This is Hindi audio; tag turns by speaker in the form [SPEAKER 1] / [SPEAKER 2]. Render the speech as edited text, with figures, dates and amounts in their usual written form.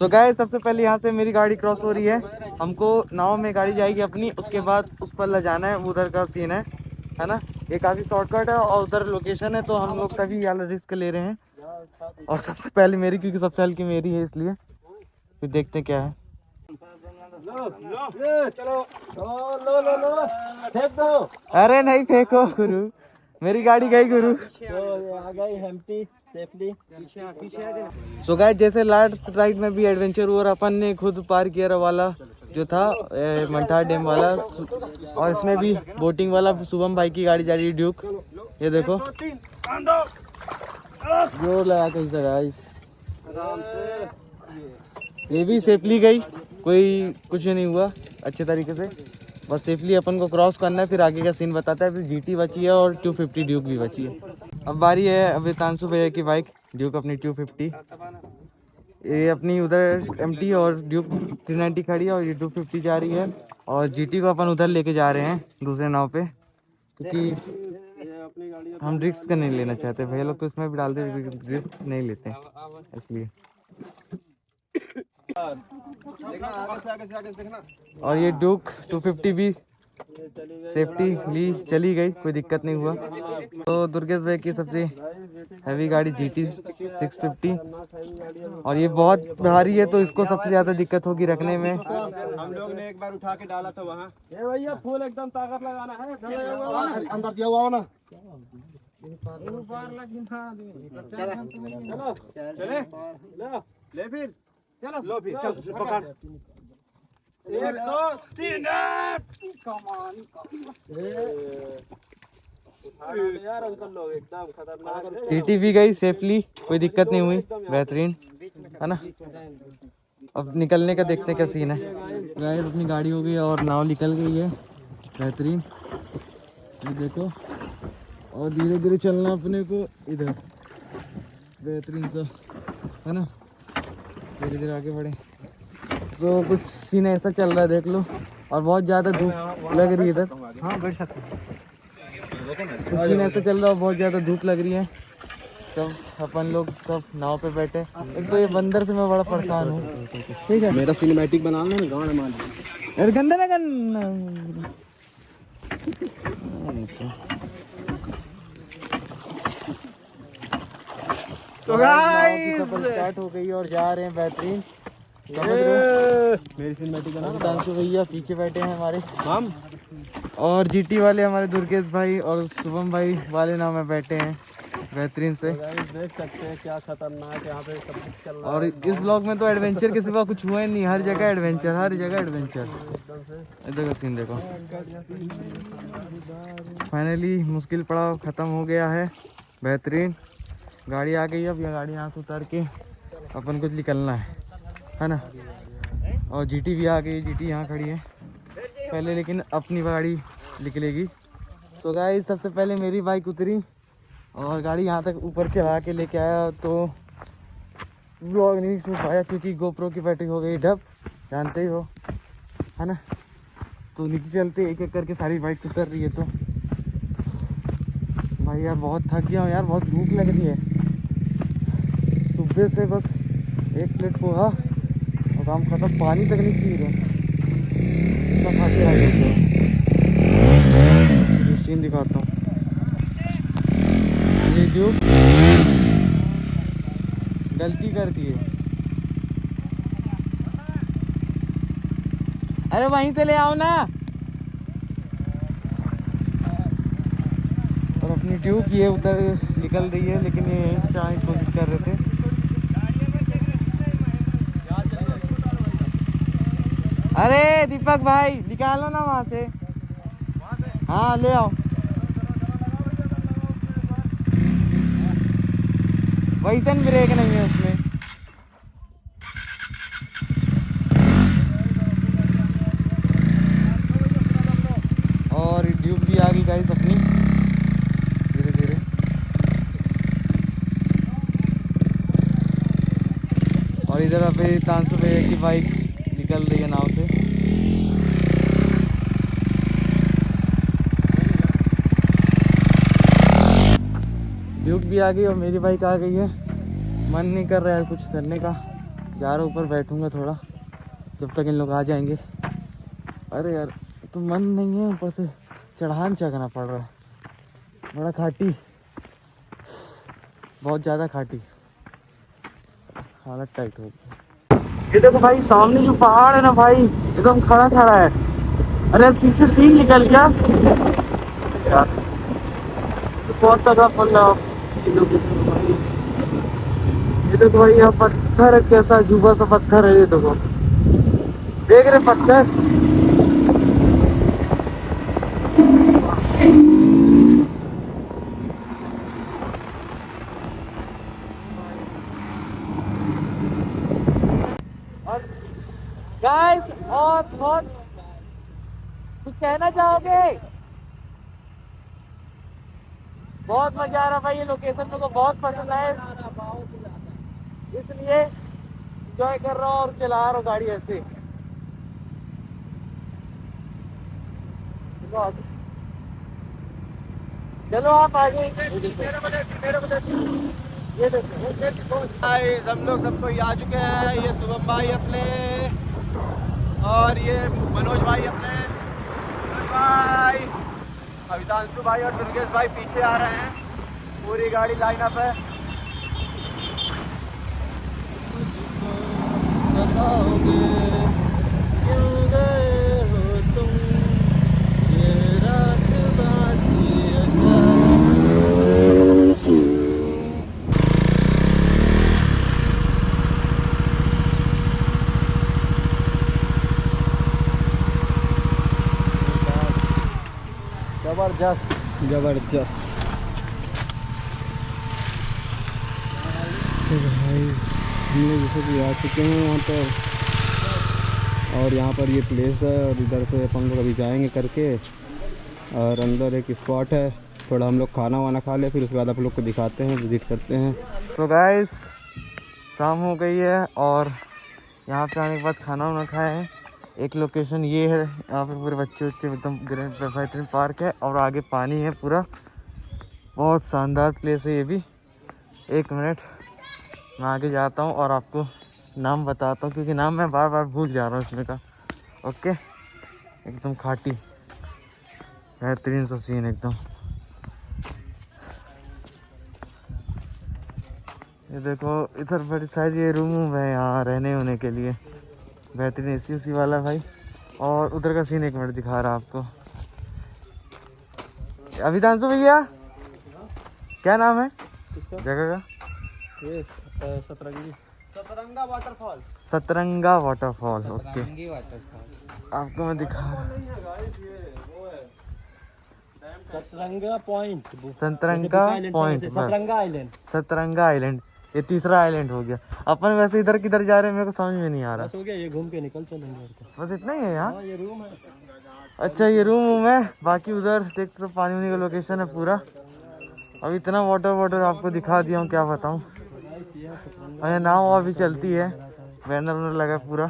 [SPEAKER 1] तो गाइस सबसे पहले यहाँ से मेरी गाड़ी क्रॉस हो रही है। हमको नाव में गाड़ी जाएगी अपनी, उसके बाद उस पर ले जाना है, उधर का सीन है ना। ये काफ़ी शॉर्टकट है और उधर लोकेशन है, तो हम लोग तभी यार रिस्क ले रहे हैं। और सबसे पहले मेरी, क्योंकि सबसे हल्की मेरी है, इसलिए फिर देखते क्या है।
[SPEAKER 2] चलो लो फेंक दो।
[SPEAKER 1] अरे नहीं फेंको गुरु, मेरी गाड़ी गई गुरु।
[SPEAKER 2] आ गई एम्प्टी सेफली।
[SPEAKER 1] सो गाइस जैसे लास्ट राइड में भी एडवेंचर हुआ, अपन ने खुद पार किया वाला जो था मंठार डैम वाला, और इसमें भी बोटिंग वाला शुभम भाई की गाड़ी जा रही है ड्यूक। ये देखो जोर लगा के गाइस, ये भी सेफली गई, कोई कुछ नहीं हुआ, अच्छे तरीके से। बस सेफली अपन को क्रॉस करना है, फिर आगे का सीन बताता है। फिर जीटी बची है और 250 ड्यूक भी बची है। अब बारी है अभितांशु भैया की बाइक ड्यूक अपनी 250, ये अपनी उधर एमटी और ड्यूक 390 खड़ी है और ये 250 जा रही है। और जीटी को अपन उधर लेके जा रहे हैं दूसरे नाव पे, क्योंकि हम रिस्क नहीं लेना चाहते। भैया लोग तो इसमें भी डाल दे, रिस्क नहीं लेते इसलिए। और ये ड्यूक 250 भी सेफ्टी ली चली गई, कोई दिक्कत नहीं हुआ। तो दुर्गेश भाई की सबसे हैवी गाड़ी GT 650, और ये बहुत भारी है, तो इसको सबसे ज्यादा दिक्कत होगी रखने में।
[SPEAKER 2] हम लोग ने एक बार उठा के डाला था वहाँ। ये भैया फुल एकदम ताकत लगाना है, अंदर दिया हुआ ना। चले ले फिर, चलो लो फिर, चल पकड़। 1 2 3 कमान यार अंकल लोग एकदम खतरनाक।
[SPEAKER 1] GT भी गई सेफली, कोई दिक्कत नहीं हुई, बेहतरीन है ना। अब निकलने का देखते हैं क्या सीन है। गाइस अपनी गाड़ी हो गई और नाव निकल गई है, बेहतरीन। ये देखो, और धीरे धीरे चलना अपने को इधर, बेहतरीन सा है ना। धीरे धीरे आगे बढ़े। तो कुछ सीन ऐसा चल रहा है देख लो, और बहुत ज़्यादा धूप लग रही है इधर। हाँ बैठ सकते हैं। कुछ सीन ऐसा चल रहा है, बहुत ज़्यादा धूप लग रही है। सब अपन लोग सब नाव पे बैठे। एक तो ये बंदर से मैं बड़ा परेशान हूँ। ठीक है,
[SPEAKER 2] मेरा सिनेमैटिक बना लेना गाँव में मान
[SPEAKER 1] अरे गंदा ना गन्ना। तो गाइस स्टार्ट हो गई और जा रहे हैं, बेहतरीन समझ रहे हो।
[SPEAKER 2] मेरी सिनेमैटिक बना
[SPEAKER 1] अभितांशु भैया पीछे बैठे हैं हमारे,
[SPEAKER 2] हम
[SPEAKER 1] और जीटी वाले हमारे दुर्गेश भाई और शुभम भाई वाले नाव में बैठे हैं, बेहतरीन से।
[SPEAKER 2] देख सकते हैं क्या खतरनाक यहाँ पे सब कुछ चल रहा
[SPEAKER 1] और इस ब्लॉग में तो एडवेंचर के सिवा कुछ हुआ ही नहीं, हर जगह एडवेंचर, हर जगह एडवेंचर। इधर का सीन देखो। फाइनली मुश्किल पड़ाव ख़त्म हो गया है, बेहतरीन। गाड़ी आ गई, अब यह गाड़ी यहाँ से उतार के अपन को निकलना है ना। और जीटी भी आ गई, जीटी यहाँ खड़ी है पहले, लेकिन अपनी गाड़ी निकलेगी। तो गाइस सबसे पहले मेरी बाइक उतरी और गाड़ी यहाँ तक ऊपर चढ़ा के लेके आया, तो व्लॉग नहीं सुन पाया क्योंकि गोप्रो की बैटरी हो गई डब, जानते ही हो है ना। तो नीचे चलते एक एक करके सारी बाइक उतर रही है। तो भाई यार बहुत थक गया हूँ यार, बहुत भूख लग रही है। सुबह से बस 1 प्लेट पोहा और काम खत्म, पानी तक नहीं पी रहे। इतना खा के आ गया। सीन दिखाता हूँ, ये जो गलती कर दी है। अरे वहीं से ले आओ ना। और अपनी ट्यूब ये उधर निकल रही है, लेकिन ये यहीं जाने की कोशिश कर रहे थे। अरे दीपक भाई निकालो ना वहाँ से। हाँ ले आओ, वैसन ब्रेक नहीं है उसमें। और ड्यूब भी आ गई गाइस अपनी, धीरे धीरे। और इधर अभी तांसु भैया की बाइक निकल रही है नाव से। ड्यूक भी आ गई और मेरी बाइक आ गई है। मन नहीं कर रहा है कुछ करने का, यार ऊपर बैठूंगा थोड़ा जब तक इन लोग आ जाएंगे। अरे यार तो मन नहीं है, ऊपर से चढ़ान चढ़ना पड़ रहा है, बड़ा खाटी, बहुत ज़्यादा खाटी, हालत टाइट हो गई। ये देखो भाई सामने जो पहाड़ है ना भाई, एकदम खड़ा खड़ा है। अरे यार पीछे सीन निकल गया यार, बहुत तगड़ा पड़ रहा है। ये देखो भाई यहाँ पत्थर है, कैसा अजूबा सा पत्थर है। ये देखो, देख रहे पत्थर, और गाइस और बहुत कुछ कहना चाहोगे? बहुत मजा आ रहा भाई, ये लोकेशन मेरे को बहुत पसंद है, इसलिए एंजॉय कर रहा हूँ और चला रहा हूँ गाड़ी ऐसे। चलो आप आगे। ये देखो
[SPEAKER 2] गाइस हम लोग सब कोई आ चुके हैं। ये शुभम भाई अपने, और ये मनोज भाई अपने, भाई अवितांशु भाई और दुर्गेश भाई पीछे आ रहे हैं। पूरी गाड़ी लाइन अप है। जबरदस्त जबरदस्त। तो भाई हम लोग जैसे कि आ चुके हैं यहाँ पर, और यहाँ पर ये प्लेस है, और इधर से अपन लोग अभी जाएंगे करके, और अंदर एक स्पॉट है, थोड़ा हम लोग खाना वाना खा ले, फिर उसके बाद आप लोग को दिखाते हैं, विजिट करते हैं।
[SPEAKER 1] तो गाइस शाम हो गई है और यहाँ पे आने के बाद खाना वाना खाए हैं। एक लोकेशन ये है, यहाँ पे पूरे बच्चे एकदम बेहतरीन पार्क है, और आगे पानी है पूरा, बहुत शानदार प्लेस है ये भी। एक मिनट मैं आगे जाता हूँ और आपको नाम बताता हूँ, क्योंकि नाम मैं बार बार भूल जा रहा हूँ इसमें का। ओके, एकदम खाटी बेहतरीन सा सीन एकदम। ये देखो इधर बड़ी शायद ये रूम है यहाँ रहने होने के लिए, बेहतरीन एसी उसी वाला भाई। और उधर का सीन एक मिनट दिखा रहा आपको। अभिधांशु भैया क्या नाम है जगह का?
[SPEAKER 2] ये सतरंगा वाटरफॉल।
[SPEAKER 1] सतरंगा वाटरफॉल। ओके, आपको मैं दिखा रहा हूँ।
[SPEAKER 2] सतरंगा पॉइंट,
[SPEAKER 1] सतरंगा पॉइंट,
[SPEAKER 2] सतरंगा आइलैंड।
[SPEAKER 1] सतरंगा आइलैंड, ये तीसरा आइलैंड हो गया। अपन वैसे इधर किधर जा रहे हैं मेरे को समझ में नहीं आ रहा।
[SPEAKER 2] बस हो गया, ये घूम के निकल चलेंगे।
[SPEAKER 1] बस इतना ही है यहाँ?
[SPEAKER 2] ये रूम है।
[SPEAKER 1] अच्छा ये रूम है, बाकी उधर देख तो पानी वानी का लोकेशन है पूरा। अब इतना वाटर आपको दिखा दिया हूँ, क्या बताऊँ। और नाव अभी चलती है, बैनर वैनर लगा पूरा।